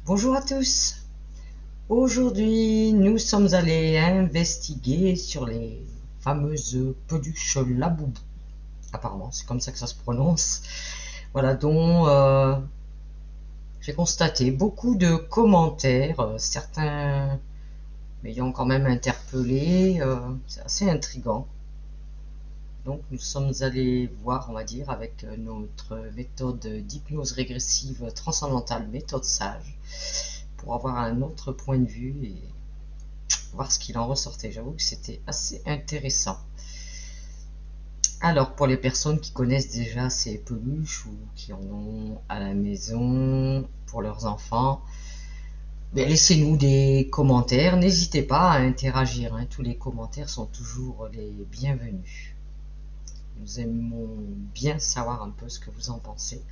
Bonjour à tous. Aujourd'hui, nous sommes allés investiguer sur les fameuses peluches Laboubou. Apparemment, c'est comme ça que ça se prononce. Voilà, dont j'ai constaté beaucoup de commentaires, certains m'ayant quand même interpellé. C'est assez intriguant. Donc, nous sommes allés voir, on va dire, avec notre méthode d'hypnose régressive transcendantale, méthode sage, pour avoir un autre point de vue et voir ce qu'il en ressortait. J'avoue que c'était assez intéressant. Alors, pour les personnes qui connaissent déjà ces peluches ou qui en ont à la maison pour leurs enfants, ben, laissez-nous des commentaires. N'hésitez pas à interagir, hein. Tous les commentaires sont toujours les bienvenus. Nous aimons bien savoir un peu ce que vous en pensez.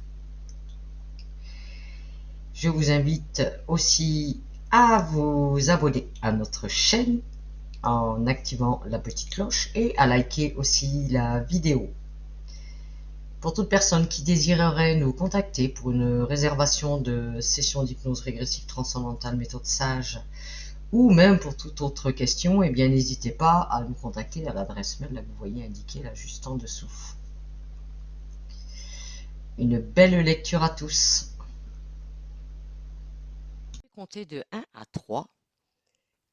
Je vous invite aussi à vous abonner à notre chaîne en activant la petite cloche et à liker aussi la vidéo. Pour toute personne qui désirerait nous contacter pour une réservation de session d'hypnose régressive transcendantale méthode sage ou même pour toute autre question, eh bien n'hésitez pas à nous contacter à l'adresse mail que vous voyez indiquée là juste en dessous. Une belle lecture à tous. Je vais compter de 1 à 3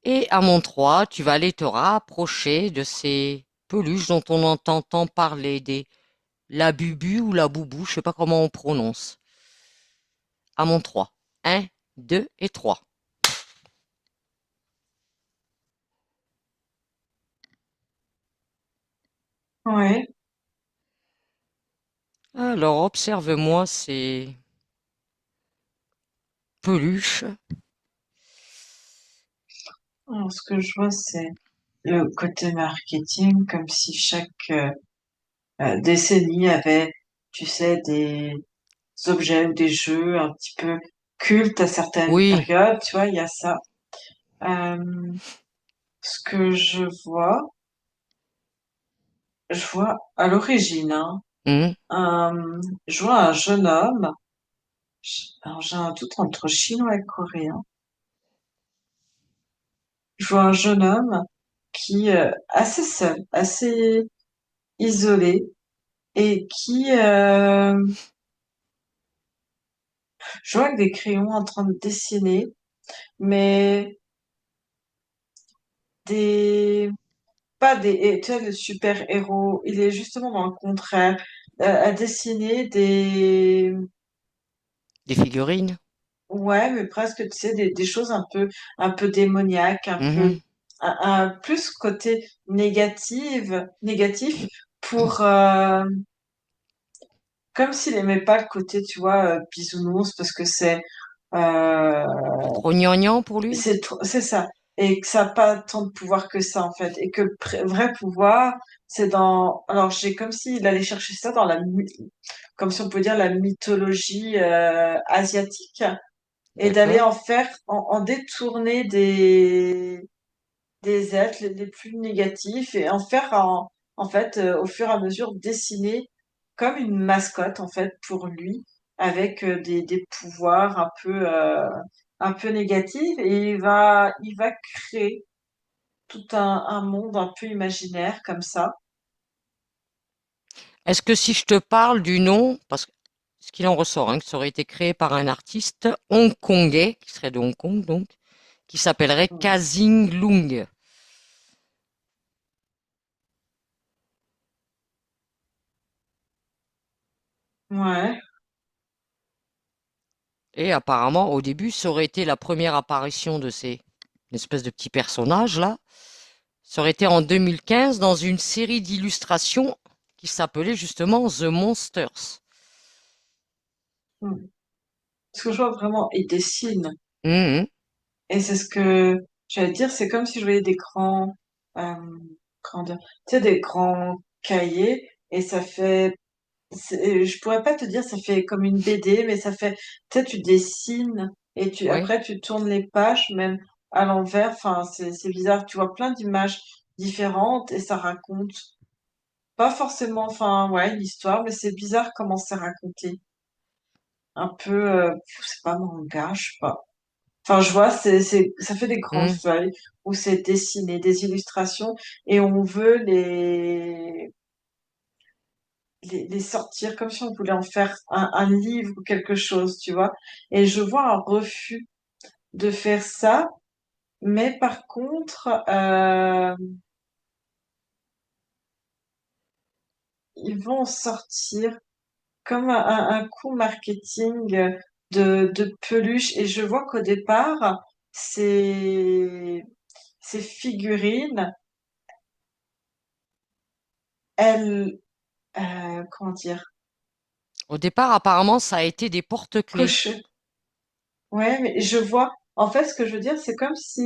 et à mon 3, tu vas aller te rapprocher de ces peluches dont on entend tant parler, des la bubu ou la boubou, je sais pas comment on prononce. À mon 3. 1, 2 et 3. Ouais. Alors, observe-moi ces peluches. Alors, ce que je vois, c'est le côté marketing, comme si chaque décennie avait, tu sais, des objets ou des jeux un petit peu cultes à certaines Oui. périodes, tu vois, il y a ça. Ce que je vois à l'origine, hein, Hum. je vois un jeune homme, alors j'ai un doute entre chinois et coréen. Je vois un jeune homme qui, assez seul, assez isolé, et qui, je vois avec des crayons en train de dessiner, mais des, pas des, tu sais, le super-héros, il est justement dans le contraire, à dessiner Des figurines. ouais, mais presque, tu sais, des choses un peu démoniaques, Mhm. plus côté négatif pour, comme s'il aimait pas le côté, tu vois, bisounours, parce que euh, Trop gnangnan pour lui. c'est ça. Et que ça n'a pas tant de pouvoir que ça, en fait. Et que le vrai pouvoir, c'est dans, alors j'ai comme s'il allait chercher ça dans comme si on peut dire la mythologie, asiatique, et d'aller D'accord. en faire, en détourner des êtres les plus négatifs et en faire en fait, au fur et à mesure, dessiner comme une mascotte, en fait, pour lui, avec des pouvoirs un peu négatifs. Et il va créer tout un monde un peu imaginaire comme ça. Est-ce que si je te parle du nom, parce que ce qu'il en ressort, hein, que ça aurait été créé par un artiste hongkongais, qui serait de Hong Kong donc, qui s'appellerait Kazing Lung. Ouais, Et apparemment, au début, ça aurait été la première apparition de ces espèces de petits personnages là. Ça aurait été en 2015 dans une série d'illustrations qui s'appelait justement The Monsters. hmm. Ce que je vois vraiment, il dessine. Mhm. Et c'est ce que j'allais dire, c'est comme si je voyais des euh, comment dire, tu sais, des grands cahiers, et ça fait, je pourrais pas te dire, ça fait comme une BD, mais ça fait, tu sais, tu dessines, et Oui. après tu tournes les pages, même à l'envers, enfin, c'est bizarre, tu vois plein d'images différentes, et ça raconte pas forcément, enfin, ouais, une histoire, mais c'est bizarre comment c'est raconté. Un peu, je sais pas, manga, je sais pas. Enfin, je vois, ça fait des grandes Hmm. feuilles où c'est dessiné, des illustrations, et on veut les sortir comme si on voulait en faire un livre ou quelque chose, tu vois. Et je vois un refus de faire ça, mais par contre, ils vont en sortir comme un coup marketing de peluche. Et je vois qu'au départ, ces figurines, elles, comment dire, Au départ, apparemment, ça a été des porte-clés. coche. Ouais, mais je vois, en fait, ce que je veux dire, c'est comme si,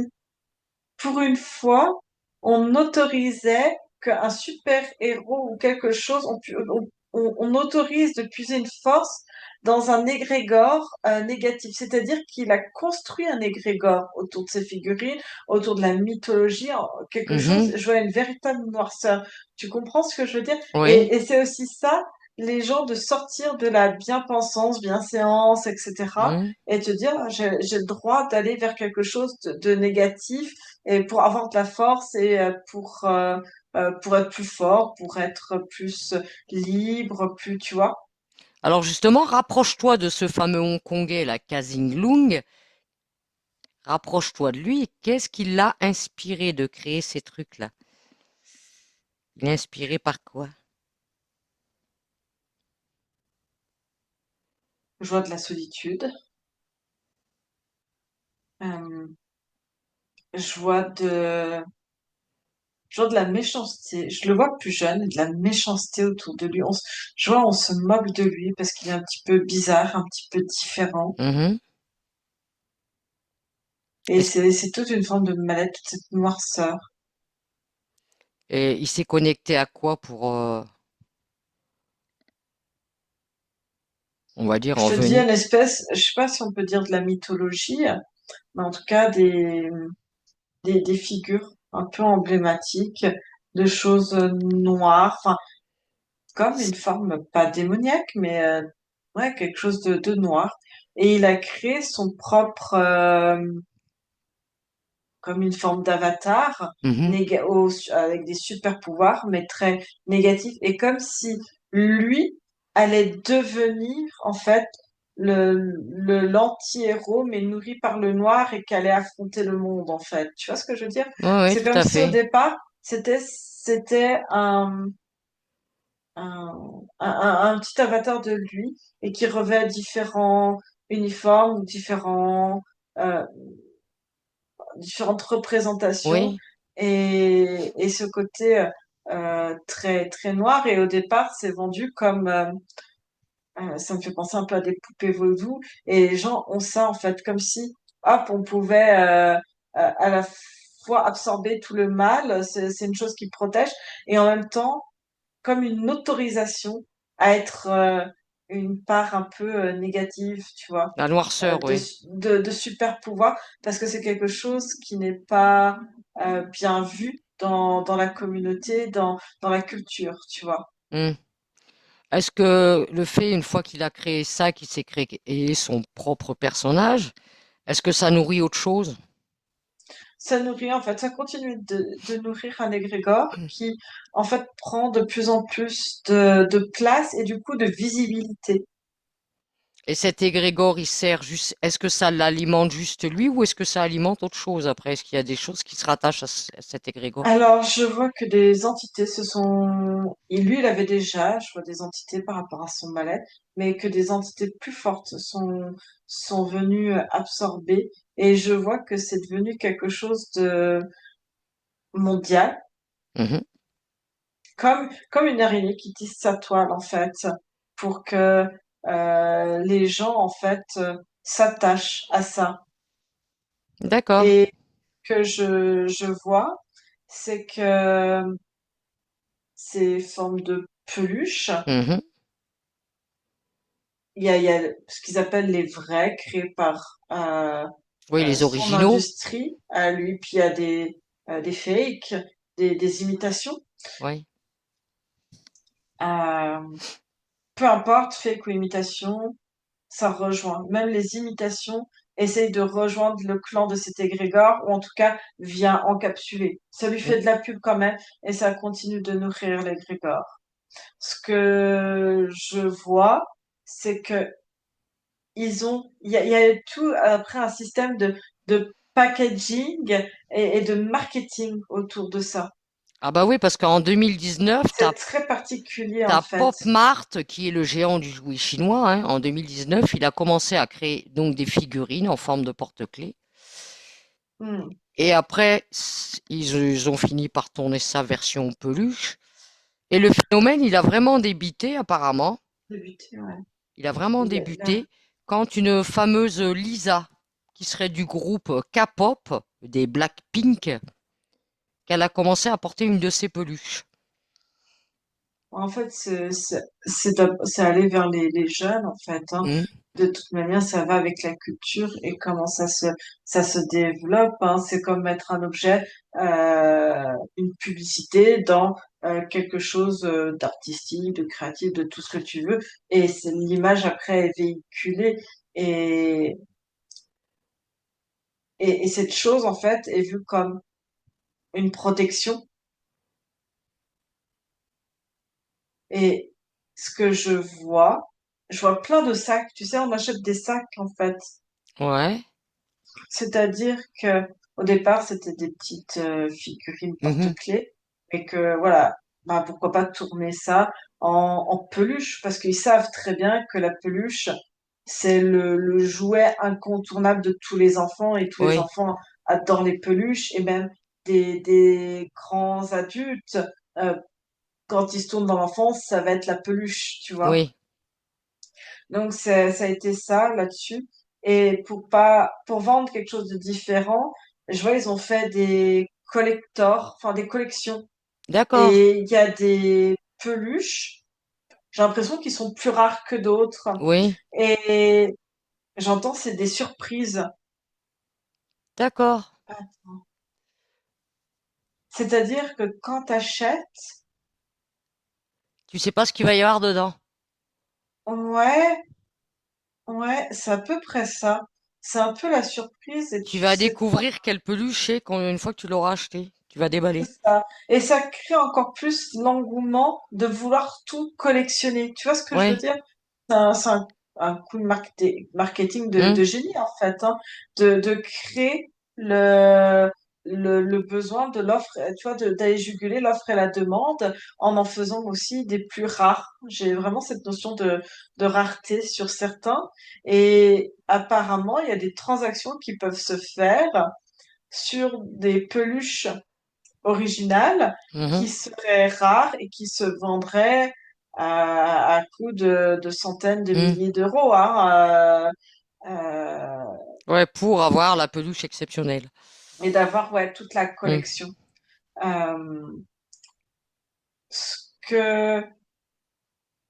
pour une fois, on autorisait qu'un super-héros ou quelque chose, on autorise de puiser une force dans un égrégore négatif. C'est-à-dire qu'il a construit un égrégore autour de ses figurines, autour de la mythologie, quelque chose, Mhm. je vois une véritable noirceur. Tu comprends ce que je veux dire? Oui. Et c'est aussi ça, les gens, de sortir de la bien-pensance, bienséance, etc. Hmm. et te dire, j'ai le droit d'aller vers quelque chose de négatif et pour avoir de la force et pour être plus fort, pour être plus libre, plus, tu vois. Alors justement, rapproche-toi de ce fameux Hongkongais, la Kazing Lung. Rapproche-toi de lui. Qu'est-ce qui l'a inspiré de créer ces trucs-là? Il est inspiré par quoi? Joie de la solitude, euh, joie de, joie de la méchanceté. Je le vois plus jeune, et de la méchanceté autour de lui. Je vois, on se moque de lui parce qu'il est un petit peu bizarre, un petit peu différent. Mhm. Et Est-ce- c'est toute une forme de mal-être, toute cette noirceur. Et il s'est connecté à quoi pour, on va dire, Je en te dis venir? une espèce, je sais pas si on peut dire de la mythologie, mais en tout cas des figures un peu emblématiques de choses noires, enfin, comme une forme pas démoniaque, mais ouais, quelque chose de noir. Et il a créé son propre, comme une forme d'avatar, Mhm. avec des super pouvoirs, mais très négatifs. Et comme si lui allait devenir, en fait, l'anti-héros, mais nourri par le noir et qui allait affronter le monde, en fait. Tu vois ce que je veux dire? Oui, oui, C'est tout comme à si au fait. départ, c'était un petit avatar de lui et qui revêt différents uniformes, euh, différentes représentations Oui, et ce côté très très noir. Et au départ, c'est vendu comme ça me fait penser un peu à des poupées vaudou et les gens ont ça en fait comme si hop on pouvait à la fois absorber tout le mal, c'est une chose qui protège et en même temps comme une autorisation à être une part un peu négative, tu vois, la noirceur, oui. de super pouvoir, parce que c'est quelque chose qui n'est pas bien vu dans la communauté, dans la culture, tu vois. Hmm. Est-ce que le fait, une fois qu'il a créé ça, qu'il s'est créé son propre personnage, est-ce que ça nourrit autre chose? Ça nourrit, en fait, ça continue de nourrir un égrégore qui, en fait, prend de plus en plus de place et du coup de visibilité. Et cet égrégore, il sert juste, est-ce que ça l'alimente juste lui ou est-ce que ça alimente autre chose après? Est-ce qu'il y a des choses qui se rattachent à cet égrégore? Alors, je vois que des entités se sont... Et lui, il avait déjà, je vois des entités par rapport à son malais, mais que des entités plus fortes sont venues absorber. Et je vois que c'est devenu quelque chose de mondial, Mhm. comme une araignée qui tisse sa toile, en fait, pour que les gens, en fait, s'attachent à ça. D'accord. Et que je vois, c'est que ces formes de peluches, Mhm. il y a ce qu'ils appellent les vrais, créés par Oui, les son originaux. industrie à lui, puis il y a des fakes, des imitations. Oui. Euh, Peu importe, fake ou imitation, ça rejoint. Même les imitations essaye de rejoindre le clan de cet égrégore, ou en tout cas vient encapsuler. Ça lui fait de la pub quand même, et ça continue de nourrir l'égrégore. Ce que je vois, c'est que il y a tout après un système de packaging et de marketing autour de ça. Ah bah oui, parce qu'en 2019, C'est très particulier en t'as fait. Pop Mart, qui est le géant du jouet chinois, hein. En 2019, il a commencé à créer donc des figurines en forme de porte-clés. Hmm, Et après, ils ont fini par tourner sa version peluche. Et le phénomène, il a vraiment débuté apparemment. débuté, ouais. Il a vraiment Là, débuté quand une fameuse Lisa, qui serait du groupe K-pop, des Blackpink, qu'elle a commencé à porter une de ses peluches. en fait, c'est aller vers les jeunes, en fait, hein. Hmm. De toute manière, ça va avec la culture et comment ça se développe, hein. C'est comme mettre un objet, une publicité dans quelque chose d'artistique, de créatif, de tout ce que tu veux. Et l'image après est véhiculée. Et, et cette chose, en fait, est vue comme une protection. Et ce que je vois plein de sacs. Tu sais, on achète des sacs en fait. Ouais. C'est-à-dire que au départ, c'était des petites figurines Mhm. porte-clés, et que voilà, bah pourquoi pas tourner ça en peluche, parce qu'ils savent très bien que la peluche, c'est le jouet incontournable de tous les enfants, et tous les Oui. enfants adorent les peluches, et même des grands adultes. euh, Quand ils se tournent dans l'enfance, ça va être la peluche, tu vois. Oui. Donc ça a été ça là-dessus. Et pour vendre quelque chose de différent, je vois ils ont fait des collectors, enfin des collections. D'accord. Et il y a des peluches. J'ai l'impression qu'ils sont plus rares que d'autres. Oui. Et j'entends c'est des surprises. D'accord. C'est-à-dire que quand t'achètes, Tu sais pas ce qu'il va y avoir dedans. ouais, ouais, c'est à peu près ça. C'est un peu la surprise, et Tu tu vas sais pas. découvrir quelle peluche c'est une fois que tu l'auras acheté. Tu vas déballer. C'est ça. Et ça crée encore plus l'engouement de vouloir tout collectionner. Tu vois ce que je veux Oui. dire? C'est un coup de marketing Hmm. de génie, en fait, hein, de créer le besoin de l'offre, tu vois, d'aller juguler l'offre et la demande en faisant aussi des plus rares. J'ai vraiment cette notion de rareté sur certains. Et apparemment, il y a des transactions qui peuvent se faire sur des peluches original qui Mhm. serait rare et qui se vendrait à coût de centaines de Hmm. milliers d'euros, hein, Ouais, pour avoir la peluche exceptionnelle. et d'avoir ouais, toute la Hmm. collection. Euh, Ce que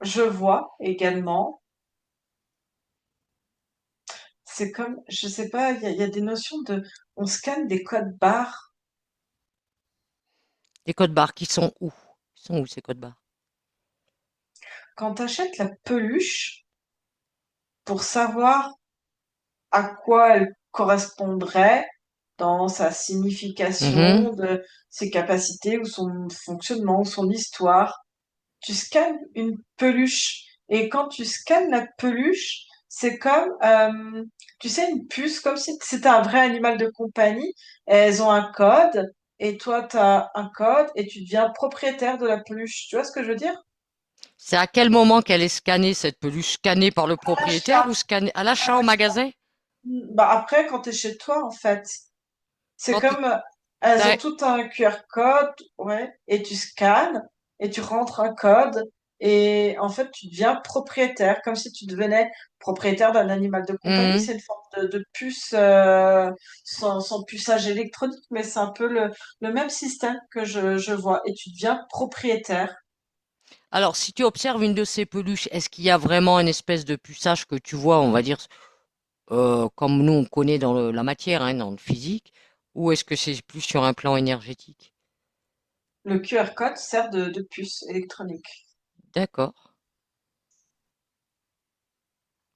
je vois également, c'est comme, je sais pas, il y a des notions on scanne des codes barres. Les codes barres qui sont où? Ils sont où ces codes barres? Quand tu achètes la peluche, pour savoir à quoi elle correspondrait dans sa Mhm. signification, de ses capacités ou son fonctionnement ou son histoire. Tu scannes une peluche, et quand tu scannes la peluche, c'est comme, tu sais, une puce, comme si c'était un vrai animal de compagnie. Elles ont un code, et toi, tu as un code, et tu deviens propriétaire de la peluche. Tu vois ce que je veux dire? C'est à quel moment qu'elle est scannée, cette peluche? Scannée par le propriétaire L'achat. ou scannée à l'achat au magasin? Bah après, quand tu es chez toi, en fait. C'est Quand comme, elles ont t'as- tout un QR code, ouais, et tu scannes, et tu rentres un code, et en fait, tu deviens propriétaire, comme si tu devenais propriétaire d'un animal de compagnie. Mhm. C'est une forme de puce, sans puçage électronique, mais c'est un peu le même système que je vois, et tu deviens propriétaire. Alors, si tu observes une de ces peluches, est-ce qu'il y a vraiment une espèce de puçage que tu vois, on va dire, comme nous on connaît dans la matière, hein, dans le physique, ou est-ce que c'est plus sur un plan énergétique? Le QR code sert de puce électronique. D'accord.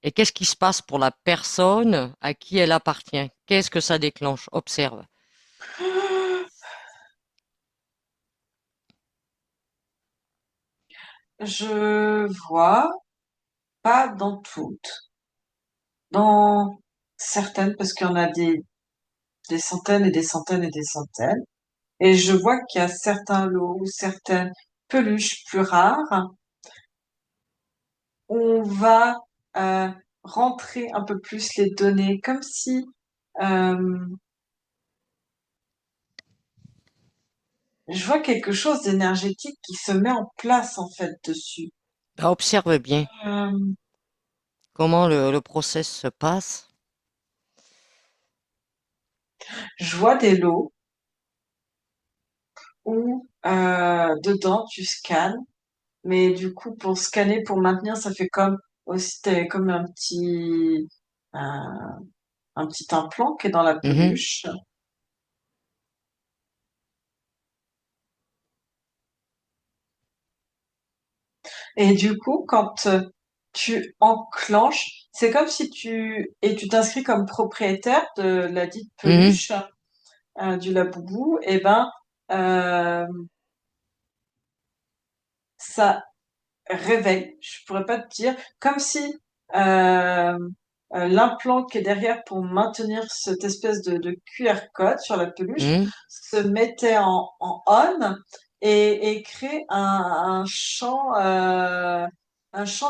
Et qu'est-ce qui se passe pour la personne à qui elle appartient? Qu'est-ce que ça déclenche? Observe. Je vois pas dans toutes, dans certaines, parce qu'il y en a des centaines et des centaines et des centaines. Et je vois qu'il y a certains lots ou certaines peluches plus rares où on va euh, rentrer un peu plus les données, comme si euh, je vois quelque chose d'énergétique qui se met en place en fait dessus. Bah, observe bien Euh, comment le process se passe. je vois des lots où dedans tu scannes, mais du coup pour scanner, pour maintenir, ça fait comme aussi comme un, un petit implant qui est dans la Mhm, peluche. Et du coup, quand tu enclenches, c'est comme si tu t'inscris comme propriétaire de la dite mhm, peluche du Laboubou, et ben euh, ça réveille. Je pourrais pas te dire, comme si euh, l'implant qui est derrière pour maintenir cette espèce de QR code sur la peluche mhm. se mettait en on et crée un champ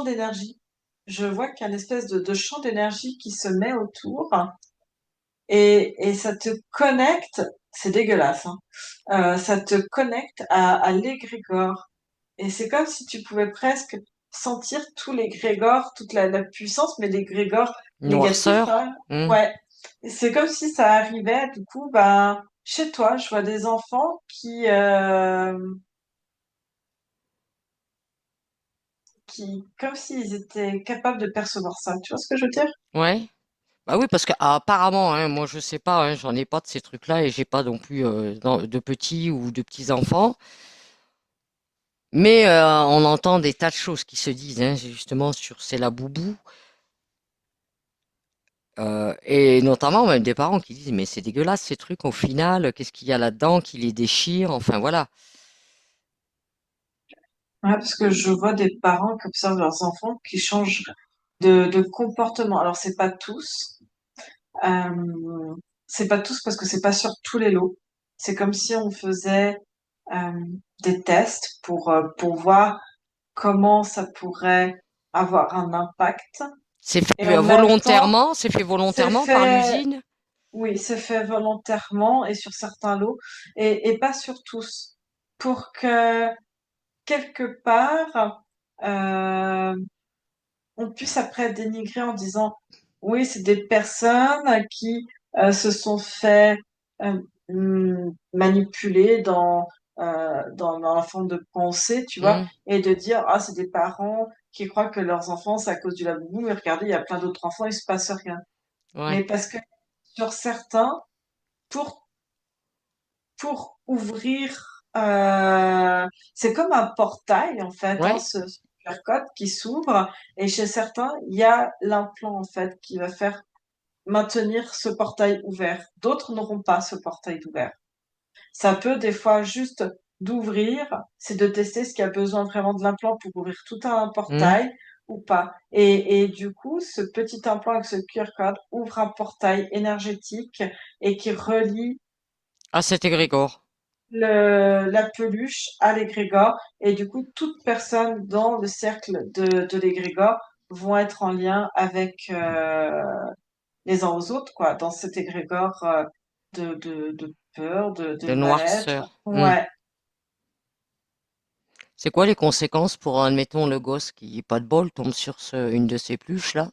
d'énergie. Je vois qu'il y a une espèce de champ d'énergie qui se met autour et ça te connecte, c'est dégueulasse, hein, ça te connecte à l'égrégore. Et c'est comme si tu pouvais presque sentir tous les grégores, toute la puissance, mais des grégores négatifs, Noirceur. hein. Mhm. Ouais. Et c'est comme si ça arrivait, du coup, ben, chez toi, je vois des enfants qui, comme s'ils étaient capables de percevoir ça. Tu vois ce que je veux dire? Ouais. Bah oui, parce que apparemment, hein, moi je sais pas, hein, j'en ai pas de ces trucs-là et j'ai pas non plus de petits ou de petits enfants. Mais on entend des tas de choses qui se disent, hein, justement sur c'est la boubou, et notamment même des parents qui disent mais c'est dégueulasse ces trucs au final, qu'est-ce qu'il y a là-dedans qui les déchire, enfin voilà. Ouais, parce que je vois des parents qui observent leurs enfants qui changent de comportement. Alors, euh, c'est pas tous parce que c'est pas sur tous les lots. C'est comme si on faisait euh, des tests pour voir comment ça pourrait avoir un impact. C'est Et fait en même temps, volontairement, c'est fait c'est volontairement par fait, l'usine. oui, c'est fait volontairement et sur certains lots et pas sur tous. Pour que quelque part, euh, on puisse après dénigrer en disant oui, c'est des personnes qui se sont fait euh, manipuler dans la forme de pensée, tu vois, Hmm, et de dire ah, c'est des parents qui croient que leurs enfants, c'est à cause du laboubou, mais regardez, il y a plein d'autres enfants, il se passe rien. ouais, Mais parce que sur certains, pour pour ouvrir, c'est comme un portail en fait, hein, ouais. ce QR code qui s'ouvre. Et chez certains, il y a l'implant en fait qui va faire maintenir ce portail ouvert. D'autres n'auront pas ce portail ouvert. Ça peut des fois juste d'ouvrir, c'est de tester ce qui a besoin vraiment de l'implant pour ouvrir tout un Hmm. portail ou pas. Et du coup, ce petit implant avec ce QR code ouvre un portail énergétique et qui relie Ah, c'était Grégor. la peluche à l'égrégore. Et du coup, toute personne dans le cercle de l'égrégore vont être en lien avec les uns aux autres, quoi, dans cet égrégore de peur, de De mal-être. noirceur. Hmm. Ouais. C'est quoi les conséquences pour, admettons, le gosse qui, pas de bol, tombe sur une de ces pluches là?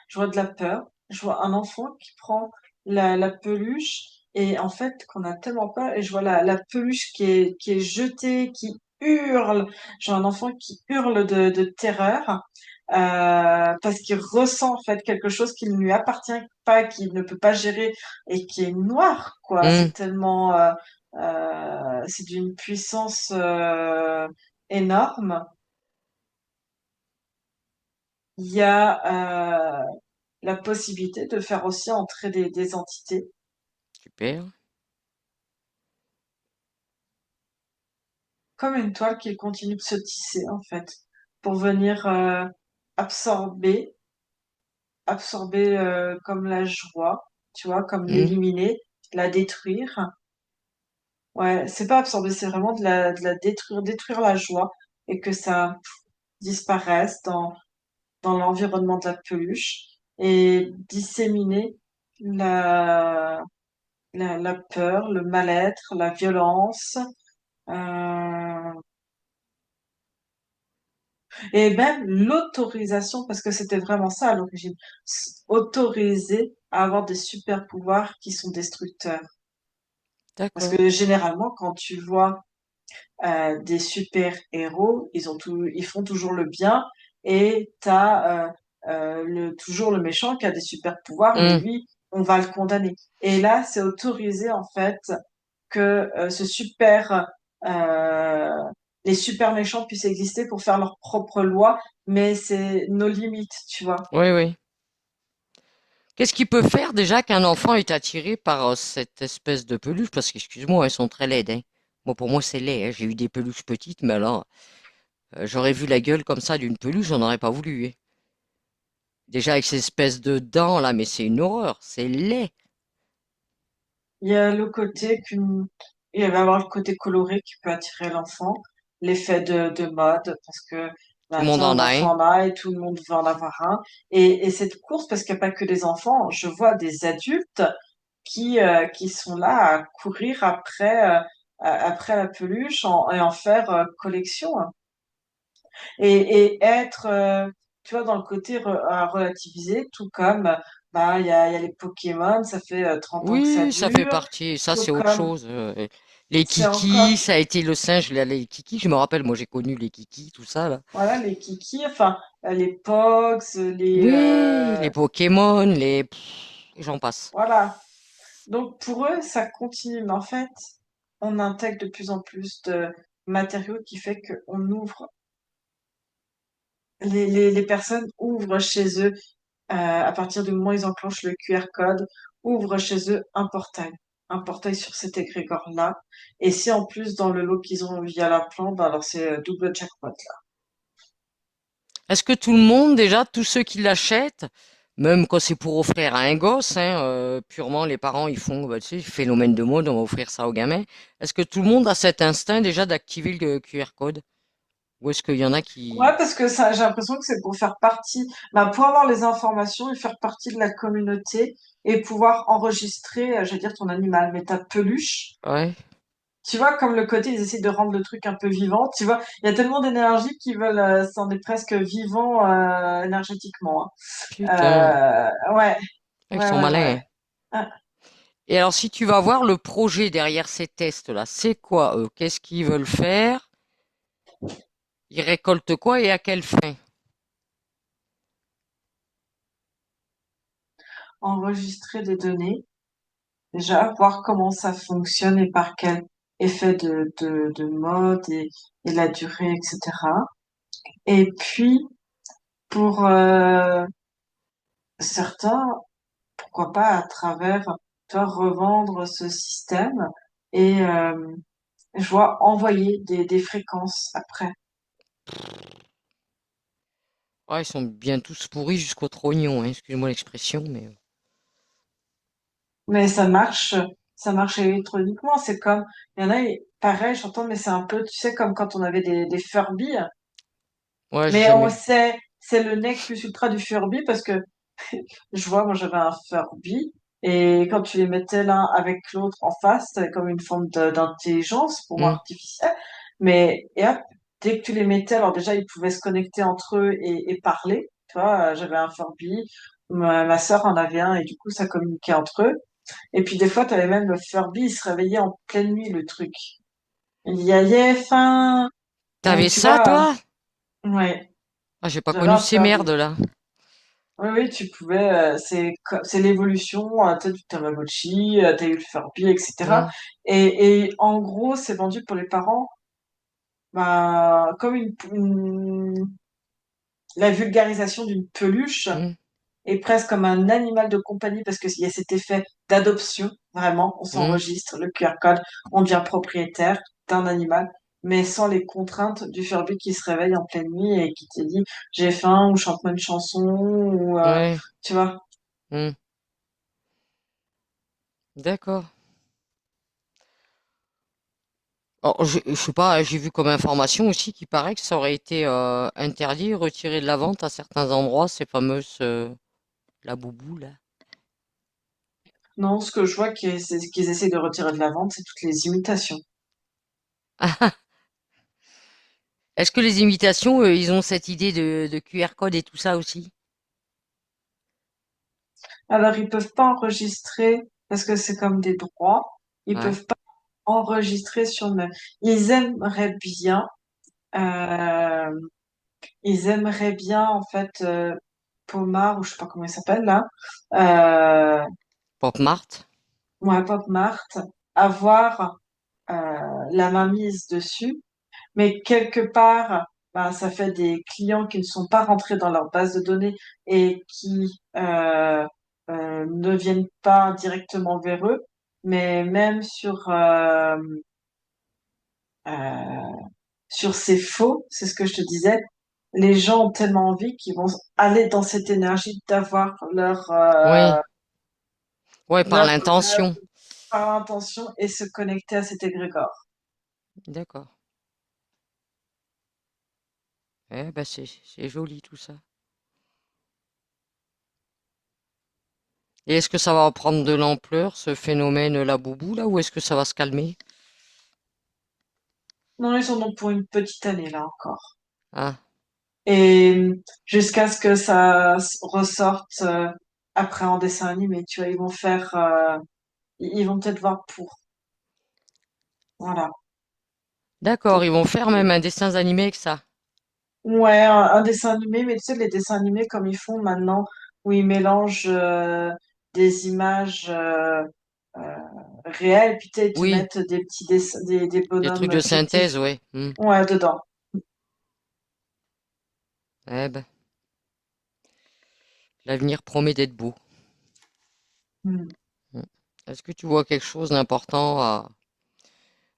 Je vois de la peur. Je vois un enfant qui prend la peluche et en fait qu'on a tellement peur et je vois la peluche qui est jetée, qui hurle. Je vois un enfant qui hurle de terreur parce qu'il ressent en fait quelque chose qui ne lui appartient pas, qu'il ne peut pas gérer et qui est noir, quoi. Hmm. C'est tellement c'est d'une puissance énorme, il y a la possibilité de faire aussi entrer des entités Super. comme une toile qui continue de se tisser en fait pour venir absorber, absorber comme la joie, tu vois, comme Hmm. l'éliminer, la détruire. Ouais, c'est pas absorber, c'est vraiment de la détruire, détruire la joie et que ça disparaisse dans l'environnement de la peluche et disséminer la, la peur, le mal-être, la violence, euh, et même l'autorisation, parce que c'était vraiment ça à l'origine, autoriser à avoir des super pouvoirs qui sont destructeurs. Parce D'accord. que généralement, quand tu vois des super-héros, ils font toujours le bien et toujours le méchant qui a des super-pouvoirs, mais Hmm. lui, on va le condamner. Et là, c'est autorisé en fait que euh, les super méchants puissent exister pour faire leurs propres lois, mais c'est nos limites, tu vois. Oui, oui. Qu'est-ce qui peut faire déjà qu'un enfant est attiré par cette espèce de peluche? Parce qu'excuse-moi, elles sont très laides, hein. Moi, pour moi, c'est laid, hein. J'ai eu des peluches petites, mais alors, j'aurais vu la gueule comme ça d'une peluche, j'en aurais pas voulu, hein. Déjà avec ces espèces de dents là, mais c'est une horreur, c'est laid. Il y a le côté il va y avoir le côté coloré qui peut attirer l'enfant, l'effet de mode, parce que Tout le monde maintenant en un a un. enfant en a et tout le monde veut en avoir un. Et cette course, parce qu'il n'y a pas que des enfants, je vois des adultes qui sont là à courir après la peluche et en faire collection, hein. Et être, tu vois, dans le côté à relativiser, tout comme, bah, il y a les Pokémon, ça fait 30 ans que ça Oui, ça fait dure, partie. Ça, tout c'est autre comme, chose. Les c'est kikis, encore, ça a été le singe, les kikis. Je me rappelle, moi, j'ai connu les kikis, tout ça là. voilà, les Kiki, enfin, les Pogs, Oui, les Pokémon, j'en passe. voilà. Donc, pour eux, ça continue. Mais en fait, on intègre de plus en plus de matériaux qui fait qu'on ouvre, les personnes ouvrent chez eux à partir du moment où ils enclenchent le QR code, ouvrent chez eux un portail sur cet égrégore-là. Et si en plus dans le lot qu'ils ont via la plante, bah alors c'est double jackpot là. Est-ce que tout le monde, déjà, tous ceux qui l'achètent, même quand c'est pour offrir à un gosse, hein, purement les parents, ils font, bah, tu sais, phénomène de mode, on va offrir ça au gamin. Est-ce que tout le monde a cet instinct déjà d'activer le QR code? Ou est-ce qu'il y en a Ouais, qui... parce que ça, j'ai l'impression que c'est pour faire partie, bah, pour avoir les informations et faire partie de la communauté et pouvoir enregistrer, je veux dire, ton animal, mais ta peluche. Ouais, Tu vois, comme le côté, ils essaient de rendre le truc un peu vivant. Tu vois, il y a tellement d'énergie qu'ils veulent, c'en est presque vivant énergétiquement, putain, hein. Ouais, ils ouais, sont ouais, malins, ouais. hein. Ah, Et alors, si tu vas voir le projet derrière ces tests-là, c'est quoi, eux? Qu'est-ce qu'ils veulent faire? Ils récoltent quoi et à quelle fin? enregistrer des données, déjà, voir comment ça fonctionne et par quel effet de mode et la durée, etc. Et puis, pour certains, pourquoi pas à travers, toi, revendre ce système et je vois envoyer des fréquences après. Ouais, ils sont bien tous pourris jusqu'au trognon, hein, excuse-moi l'expression, mais... Mais ça marche électroniquement. C'est comme, il y en a, pareil, j'entends, mais c'est un peu, tu sais, comme quand on avait des Furby. Ouais, j'ai Mais on jamais... sait, c'est le nec plus ultra du Furby parce que je vois, moi j'avais un Furby et quand tu les mettais l'un avec l'autre en face, c'était comme une forme d'intelligence pour moi Hmm. artificielle. Mais et hop, dès que tu les mettais, alors déjà ils pouvaient se connecter entre eux et parler. Tu vois, j'avais un Furby, ma sœur en avait un et du coup ça communiquait entre eux. Et puis des fois, tu avais même le Furby, il se réveillait en pleine nuit le truc. Il dit aïe, faim. Et T'avais tu ça, vois, toi? ouais, Ah, j'ai pas j'avais connu un ces Furby. merdes-là. Oui, oui, tu pouvais, c'est l'évolution, t'as du Tamagotchi, t'as eu le Furby, etc. Hmm. Et en gros, c'est vendu pour les parents bah, comme la vulgarisation d'une peluche Hmm, est presque comme un animal de compagnie parce qu'il y a cet effet d'adoption, vraiment, on hmm, s'enregistre le QR code, on devient propriétaire d'un animal, mais sans les contraintes du Furby qui se réveille en pleine nuit et qui te dit j'ai faim ou chante-moi une chanson ou ouais, tu vois. hmm, d'accord. Alors, je sais pas, j'ai vu comme information aussi qu'il paraît que ça aurait été interdit, retiré de la vente à certains endroits, ces fameuses la boubou là. Non, ce que je vois c'est qu'ils essaient de retirer de la vente, c'est toutes les imitations. Est-ce que les imitations, ils ont cette idée de QR code et tout ça aussi? Alors, ils peuvent pas enregistrer parce que c'est comme des droits. Ils Ouais, peuvent pas enregistrer sur le. Ils aimeraient bien. Euh, ils aimeraient bien en fait Pomar ou je sais pas comment il s'appelle là. Euh, Pop Mart. ouais, Pop Mart, avoir la main mise dessus. Mais quelque part, ben, ça fait des clients qui ne sont pas rentrés dans leur base de données et qui ne viennent pas directement vers eux. Mais même sur ces faux, c'est ce que je te disais, les gens ont tellement envie qu'ils vont aller dans cette énergie d'avoir Oui, ouais, par leur l'intention. par intention et se connecter à cet égrégore. D'accord. Eh ben c'est joli tout ça. Et est-ce que ça va prendre de l'ampleur, ce phénomène la boubou là, ou est-ce que ça va se calmer? Non, ils sont donc pour une petite année là encore. Ah, Et jusqu'à ce que ça ressorte après en dessin animé, tu vois, ils vont faire, ils vont peut-être voir pour, voilà. d'accord, Donc, ils vont faire même un dessin animé avec ça. ouais, un dessin animé, mais tu sais, les dessins animés comme ils font maintenant, où ils mélangent des images euh, réelles, puis tu sais, ils te Oui, mettent des petits dessins, des des trucs bonhommes de fictifs, synthèse, ouais. Hmm. ouais, dedans. Eh ben, l'avenir promet d'être beau. Hmm. Hmm. Est-ce que tu vois quelque chose d'important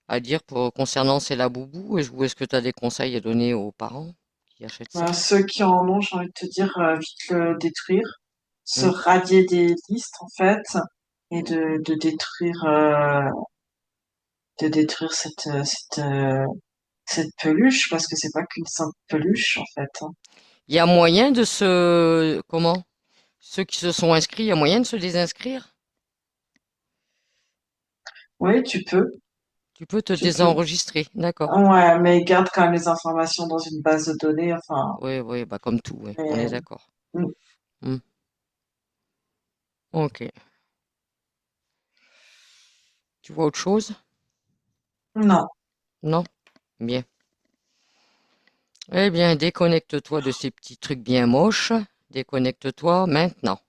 à dire concernant ces laboubous, ou est-ce que tu as des conseils à donner aux parents qui achètent ça? Ben, ceux qui en ont, j'ai envie de te dire, vite le détruire, se Hmm. radier des listes en fait, et de détruire cette peluche, parce que c'est pas qu'une simple peluche en fait, hein. Il y a moyen de se... Comment? Ceux qui se sont inscrits, il y a moyen de se désinscrire? Oui, Tu peux te tu peux. désenregistrer, d'accord. Ouais, mais garde quand même les informations dans une base de données, enfin, Oui, oui, bah comme tout, oui, on est mais, d'accord. mm, Hmm. Ok. Tu vois autre chose? non. Non? Bien. Eh bien, déconnecte-toi de ces petits trucs bien moches. Déconnecte-toi maintenant.